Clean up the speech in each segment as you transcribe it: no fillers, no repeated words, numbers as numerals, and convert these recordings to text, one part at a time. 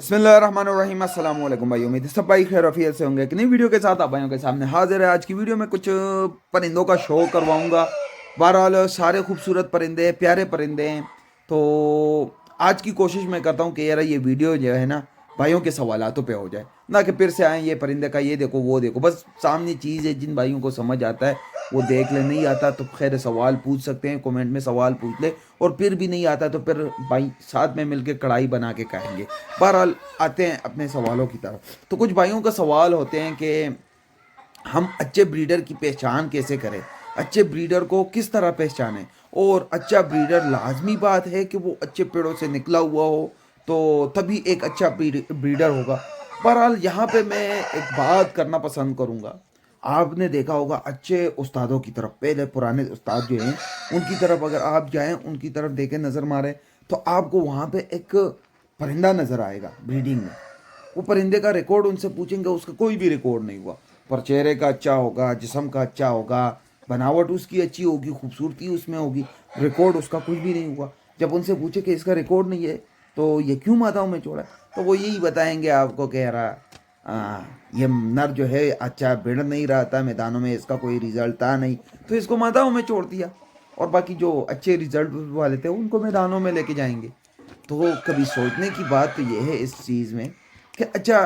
बिस्मिल्लाहिर्रहमानिर्रहीम। अस्सलाम वालेकुम भाई, उम्मीद है सब भाई खैर रफियत से होंगे। एक नई वीडियो के साथ आप भाइयों के सामने हाजिर है। आज की वीडियो में कुछ परिंदों का शो करवाऊंगा। बहरहाल सारे खूबसूरत परिंदे, प्यारे परिंदे हैं। तो आज की कोशिश मैं करता हूँ कि यार ये वीडियो जो है ना भाइयों के सवालातों पे हो जाए, ना कि फिर से आए ये परिंदे का ये देखो वो देखो। बस सामने चीज़ है, जिन भाइयों को समझ आता है वो देख ले, नहीं आता तो खैर सवाल पूछ सकते हैं, कमेंट में सवाल पूछ ले। और फिर भी नहीं आता तो फिर भाई साथ में मिलके कढ़ाई बना के खाएंगे। बहरहाल आते हैं अपने सवालों की तरफ। तो कुछ भाइयों का सवाल होते हैं कि हम अच्छे ब्रीडर की पहचान कैसे करें, अच्छे ब्रीडर को किस तरह पहचानें, और अच्छा ब्रीडर लाजमी बात है कि वो अच्छे पेड़ों से निकला हुआ हो तो तभी एक अच्छा ब्रीडर होगा। बहरहाल यहाँ पे मैं एक बात करना पसंद करूँगा। आपने देखा होगा अच्छे उस्तादों की तरफ, पहले पुराने उस्ताद जो हैं उनकी तरफ अगर आप जाएं, उनकी तरफ देखें, नज़र मारें, तो आपको वहाँ पे एक परिंदा नज़र आएगा ब्रीडिंग में। वो परिंदे का रिकॉर्ड उनसे पूछेंगे, उसका कोई भी रिकॉर्ड नहीं हुआ, पर चेहरे का अच्छा होगा, जिस्म का अच्छा होगा, बनावट उसकी अच्छी होगी, खूबसूरती उसमें होगी, रिकॉर्ड उसका कुछ भी नहीं हुआ। जब उनसे पूछे कि इसका रिकॉर्ड नहीं है तो ये क्यों मादाओं में छोड़ा है, तो वो यही बताएंगे आपको, कह रहा ये नर जो है अच्छा भिड़ नहीं रहा था मैदानों में, इसका कोई रिजल्ट था नहीं तो इसको मादाओं में छोड़ दिया, और बाकी जो अच्छे रिजल्ट वाले थे उनको मैदानों में लेके जाएंगे। तो कभी सोचने की बात तो ये है इस चीज़ में कि अच्छा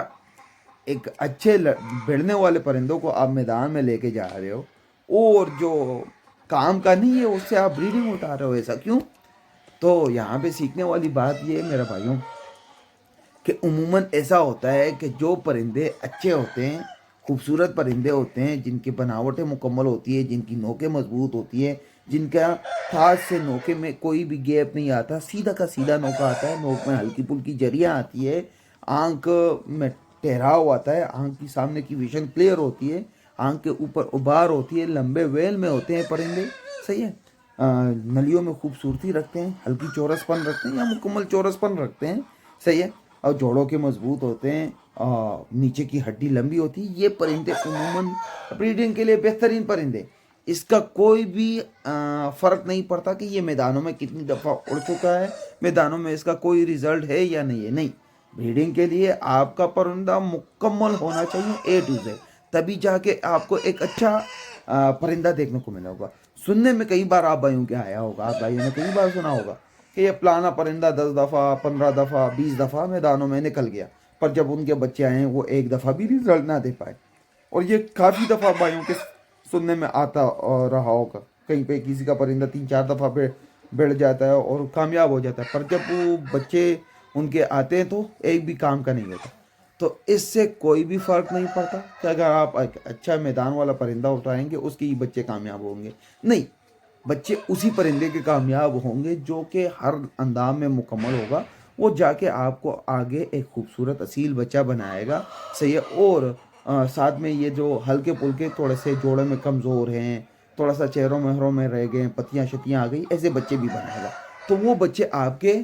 एक अच्छे भिड़ने वाले परिंदों को आप मैदान में लेके जा रहे हो, और जो काम का नहीं है उससे आप ब्रीडिंग उठा रहे हो, ऐसा क्यों? तो यहाँ पे सीखने वाली बात ये है मेरे भाइयों कि उमूमन ऐसा होता है कि जो परिंदे अच्छे होते हैं, खूबसूरत परिंदे होते हैं, जिनकी बनावटें मुकम्मल होती है, जिनकी नोकें मजबूत होती है, जिनका खास से नोके में कोई भी गैप नहीं आता, सीधा का सीधा नोका आता है, नोक में हल्की फुल्की जरियाँ आती है, आंख में ठहराव आता है, आंख की सामने की विजन क्लियर होती है, आंख के ऊपर उबार होती है, लंबे वेल में होते हैं परिंदे, सही है। नलियों में खूबसूरती रखते हैं, हल्की चौरसपन रखते हैं या मुकम्मल चौरसपन रखते हैं, सही है। और जोड़ों के मजबूत होते हैं, नीचे की हड्डी लंबी होती है। ये परिंदे उमूमन ब्रीडिंग के लिए बेहतरीन परिंदे। इसका कोई भी फ़र्क नहीं पड़ता कि ये मैदानों में कितनी दफ़ा उड़ चुका है, मैदानों में इसका कोई रिजल्ट है या नहीं है, नहीं। ब्रीडिंग के लिए आपका परिंदा मुकम्मल होना चाहिए A to Z, तभी जाके आपको एक अच्छा परिंदा देखने को मिला होगा। सुनने में कई बार आप भाइयों के आया होगा, आप भाइयों ने कई बार सुना होगा कि ये फलाना परिंदा 10 दफ़ा, 15 दफ़ा, 20 दफ़ा मैदानों में निकल गया, पर जब उनके बच्चे आए वो एक दफ़ा भी रिजल्ट ना दे पाए। और ये काफ़ी दफ़ा भाइयों के सुनने में आता रहा होगा, कहीं पे किसी का परिंदा 3-4 दफ़ा बढ़ जाता है और कामयाब हो जाता है, पर जब वो बच्चे उनके आते हैं तो एक भी काम का नहीं होता। तो इससे कोई भी फ़र्क नहीं पड़ता कि अगर आप एक अच्छा मैदान वाला परिंदा उठाएंगे उसके ही बच्चे कामयाब होंगे, नहीं। बच्चे उसी परिंदे के कामयाब होंगे जो कि हर अंदाज में मुकम्मल होगा, वो जाके आपको आगे एक खूबसूरत असील बच्चा बनाएगा, सही है। और साथ में ये जो हल्के पुल्के थोड़े से जोड़े में कमज़ोर हैं, थोड़ा सा चेहरों महरों में रह गए, पत्तियाँ शत्तियाँ आ गई, ऐसे बच्चे भी बनाएगा, तो वो बच्चे आपके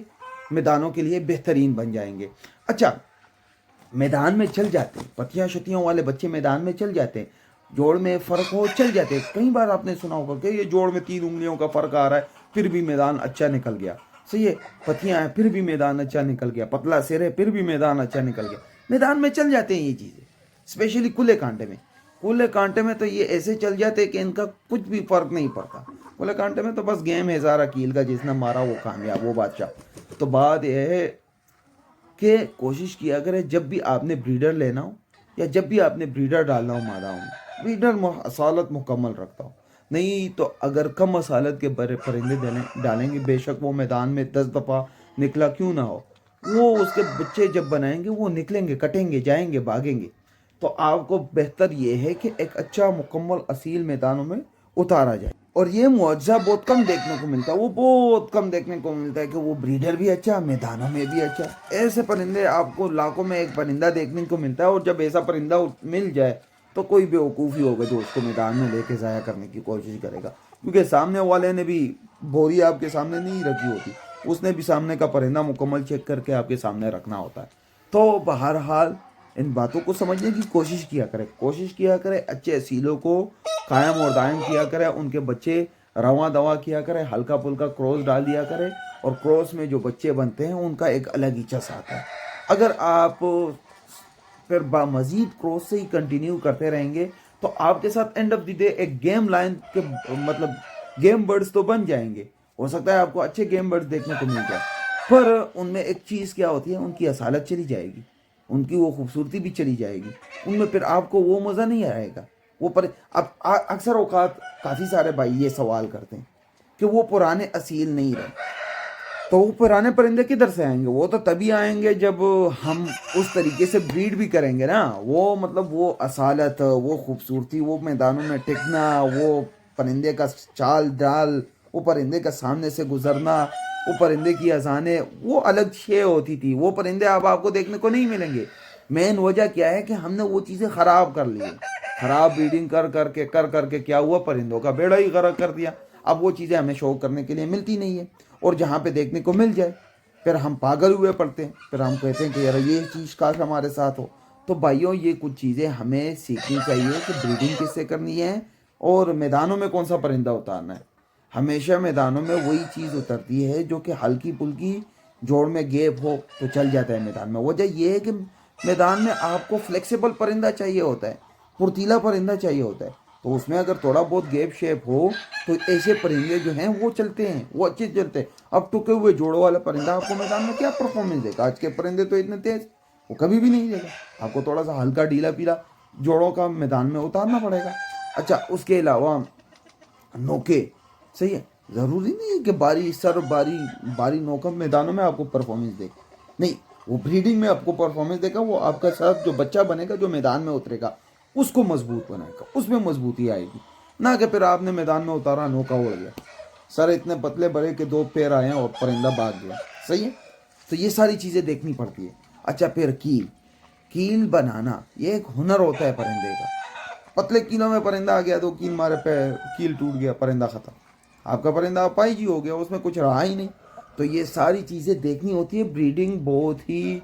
मैदानों के लिए बेहतरीन बन जाएंगे। अच्छा, मैदान में चल जाते हैं, पतियाँ शतियों वाले बच्चे मैदान में चल जाते हैं, जोड़ में फ़र्क हो चल जाते हैं। कई बार आपने सुना होगा कि ये जोड़ में 3 उंगलियों का फ़र्क आ रहा है फिर भी मैदान अच्छा निकल गया, सही है। पतियाँ हैं फिर भी मैदान अच्छा निकल गया, पतला सिर है फिर भी मैदान अच्छा निकल गया। मैदान में चल जाते हैं ये चीज़ें, स्पेशली खुले कांटे में। खुले कांटे में तो ये ऐसे चल जाते हैं कि इनका कुछ भी फ़र्क नहीं पड़ता। खुले कांटे में तो बस गेम है ज़ारा कील का, जिसने मारा वो कामयाब, वो बादशाह। तो बात यह है कि कोशिश किया करें जब भी आपने ब्रीडर लेना हो या जब भी आपने ब्रीडर डालना हो मादाओं में, ब्रीडर असालत मुकम्मल रखता हो। नहीं तो अगर कम असालत के बड़े परिंदे डालेंगे, बेशक वो मैदान में 10 दफ़ा निकला क्यों ना हो, वो उसके बच्चे जब बनाएंगे वो निकलेंगे, कटेंगे, जाएंगे, भागेंगे। तो आपको बेहतर ये है कि एक अच्छा मुकम्मल असील मैदानों में उतारा जाए। और ये मुआवजा बहुत कम देखने को मिलता है, वो बहुत कम देखने को मिलता है कि वो ब्रीडर भी अच्छा, मैदानों में भी अच्छा। ऐसे परिंदे आपको लाखों में एक परिंदा देखने को मिलता है, और जब ऐसा परिंदा मिल जाए तो कोई बेवकूफ़ ही होगा जो उसको मैदान में लेके ज़ाया करने की कोशिश करेगा, क्योंकि सामने वाले ने भी बोरी आपके सामने नहीं रखी होती, उसने भी सामने का परिंदा मुकम्मल चेक करके आपके सामने रखना होता है। तो बहरहाल इन बातों को समझने की कोशिश किया करें, अच्छे असीलों को कायम और दायम किया करें, उनके बच्चे रवा दवा किया करें, हल्का फुल्का क्रॉस डाल दिया करें, और क्रॉस में जो बच्चे बनते हैं उनका एक अलग ही चस आता है। اگر آپ پھر مزید کراس سے ہی کنٹینیو کرتے رہیں گے تو آپ کے ساتھ اینڈ آف دی ڈے ایک گیم لائن کے مطلب گیم برڈز تو بن جائیں گے. ہو سکتا ہے آپ کو اچھے گیم برڈز دیکھنے کو مل جائے, پر ان میں ایک چیز کیا ہوتی ہے, ان کی اصالت چلی جائے گی, ان کی وہ خوبصورتی بھی چلی جائے گی, ان میں پھر آپ کو وہ مزہ نہیں آئے گا. وہ پر اب اکثر اوقات کافی سارے بھائی یہ سوال کرتے ہیں کہ وہ پرانے اصیل نہیں رہے. تو وہ پرانے پرندے کدھر سے آئیں گے؟ وہ تو تبھی آئیں گے جب ہم اس طریقے سے بریڈ بھی کریں گے نا. وہ مطلب وہ اصالت, وہ خوبصورتی, وہ میدانوں میں ٹکنا, وہ پرندے کا چال ڈال, وہ پرندے کا سامنے سے گزرنا, وہ پرندے کی اذانیں, وہ الگ شے ہوتی تھی. وہ پرندے اب آپ کو دیکھنے کو نہیں ملیں گے. مین وجہ کیا ہے کہ ہم نے وہ چیزیں خراب کر لی, خراب بریڈنگ کر کے کیا ہوا, پرندوں کا بیڑا ہی غرق کر دیا. اب وہ چیزیں ہمیں شو کرنے کے لیے ملتی نہیں ہیں, اور جہاں پہ دیکھنے کو مل جائے پھر ہم پاگل ہوئے پڑتے ہیں, پھر ہم کہتے ہیں کہ یار یہ چیز کاش ہمارے ساتھ ہو. تو بھائیوں یہ کچھ چیزیں ہمیں سیکھنی چاہیے کہ بریڈنگ کس سے کرنی ہے اور میدانوں میں کون سا پرندہ اتارنا ہے. ہمیشہ میدانوں میں وہی چیز اترتی ہے جو کہ ہلکی پھلکی جوڑ میں گیپ ہو تو چل جاتا ہے میدان میں. وجہ یہ ہے کہ میدان میں آپ کو فلیکسیبل پرندہ چاہیے ہوتا ہے, پھرتیلا پرندہ چاہیے ہوتا ہے. تو اس میں اگر تھوڑا بہت گیپ شیپ ہو تو ایسے پرندے جو ہیں وہ چلتے ہیں, وہ اچھے چلتے ہیں. اب ٹکے ہوئے جوڑوں والا پرندہ آپ کو میدان میں کیا پرفارمنس دے گا؟ آج کے پرندے تو اتنے تیز وہ کبھی بھی نہیں دے گا. آپ کو تھوڑا سا ہلکا ڈھیلا پیلا جوڑوں کا میدان میں اتارنا پڑے گا. اچھا اس کے علاوہ نوکے, صحیح ہے, ضروری نہیں ہے کہ باری نوکا میدانوں میں آپ کو پرفارمنس دے, نہیں. وہ بریڈنگ میں آپ کو پرفارمنس دے گا, وہ آپ کا ساتھ جو بچہ بنے گا جو میدان میں اترے گا اس کو مضبوط بنائے گا, اس میں مضبوطی آئے گی. نہ کہ پھر آپ نے میدان میں اتارا, نوکا اڑ گیا, سر اتنے پتلے بڑے کہ 2 پیر آئے ہیں اور پرندہ بھاگ گیا. صحیح ہے, تو یہ ساری چیزیں دیکھنی پڑتی ہے. اچھا پھر کیل بنانا, یہ ایک ہنر ہوتا ہے پرندے کا. پتلے کیلوں میں پرندہ آ گیا تو کیل مارے پہ کیل ٹوٹ گیا, پرندہ ختم, آپ کا پرندہ اپائی جی ہو گیا, اس میں کچھ رہا ہی نہیں. تو یہ ساری چیزیں دیکھنی ہوتی ہے. بریڈنگ بہت ہی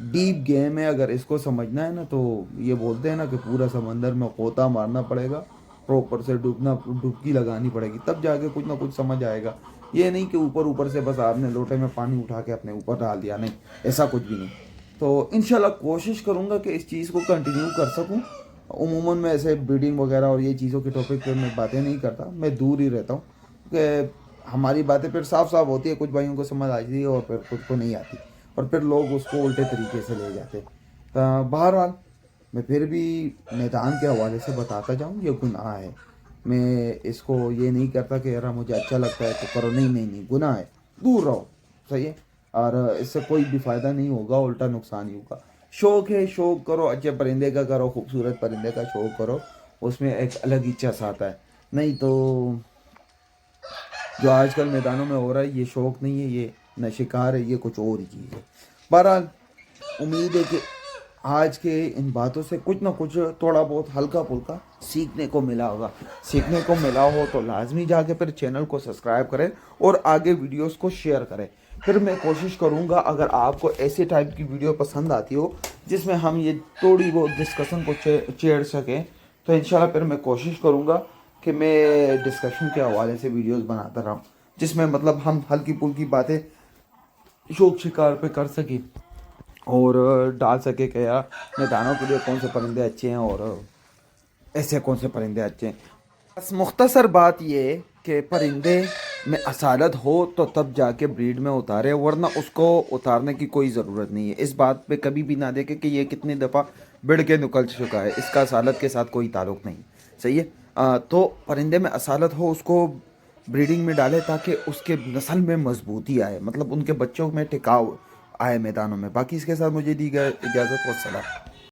ڈیپ گیم ہے, اگر اس کو سمجھنا ہے نا تو یہ بولتے ہیں نا کہ پورا سمندر میں غوطہ مارنا پڑے گا, پراپر سے ڈبکی لگانی پڑے گی, تب جا کے کچھ نہ کچھ سمجھ آئے گا. یہ نہیں کہ اوپر سے بس آپ نے لوٹے میں پانی اٹھا کے اپنے اوپر ڈال دیا, نہیں, ایسا کچھ بھی نہیں. تو انشاءاللہ کوشش کروں گا کہ اس چیز کو کنٹینیو کر سکوں. عموماً میں ایسے بریڈنگ وغیرہ اور یہ چیزوں کے ٹاپک پہ میں باتیں نہیں کرتا, میں دور ہی رہتا ہوں کہ ہماری باتیں پھر صاف ہوتی ہے, کچھ بھائیوں کو سمجھ آتی ہے اور پھر کچھ کو نہیں آتی, اور پھر لوگ اس کو الٹے طریقے سے لے جاتے. بہرحال میں پھر بھی میدان کے حوالے سے بتاتا جاؤں, یہ گناہ ہے. میں اس کو یہ نہیں کرتا کہ یار مجھے اچھا لگتا ہے تو کرو, نہیں, گناہ ہے, دور رہو. صحیح ہے, اور اس سے کوئی بھی فائدہ نہیں ہوگا, الٹا نقصان ہی ہوگا. شوق ہے, شوق کرو, اچھے پرندے کا کرو, خوبصورت پرندے کا شوق کرو, اس میں ایک الگ ہی چس آتا ہے. نہیں تو جو آج کل میدانوں میں ہو رہا ہے یہ شوق نہیں ہے, یہ نہ شکار ہے, یہ کچھ اور ہی چیز ہے. بہرحال امید ہے کہ آج کے ان باتوں سے کچھ نہ کچھ تھوڑا بہت ہلکا پھلکا سیکھنے کو ملا ہوگا. سیکھنے کو ملا ہو تو لازمی جا کے پھر چینل کو سبسکرائب کریں اور آگے ویڈیوز کو شیئر کریں. پھر میں کوشش کروں گا اگر آپ کو ایسے ٹائپ کی ویڈیو پسند آتی ہو جس میں ہم یہ تھوڑی بہت ڈسکشن کو چھیڑ سکیں, تو انشاءاللہ پھر میں کوشش کروں گا کہ میں ڈسکشن کے حوالے سے ویڈیوز بناتا رہوں, جس میں مطلب ہم ہلکی پھلکی باتیں شوق شکار پہ کر سکیں اور ڈال سکے کہ یار میدانوں کے لیے کون سے پرندے اچھے ہیں اور ایسے کون سے پرندے اچھے ہیں. بس مختصر بات یہ کہ پرندے میں اصالت ہو تو تب جا کے بریڈ میں اتارے, ورنہ اس کو اتارنے کی کوئی ضرورت نہیں ہے. اس بات پہ کبھی بھی نہ دیکھے کہ یہ کتنی دفعہ بڑھ کے نکل چکا ہے, اس کا اصالت کے ساتھ کوئی تعلق نہیں. صحیح ہے, تو پرندے میں اصالت ہو اس کو بریڈنگ میں ڈالے تاکہ اس کے نسل میں مضبوطی آئے, مطلب ان کے بچوں میں ٹکاؤ آئے میدانوں میں. باقی اس کے ساتھ مجھے دی گئی اجازت, والسلام.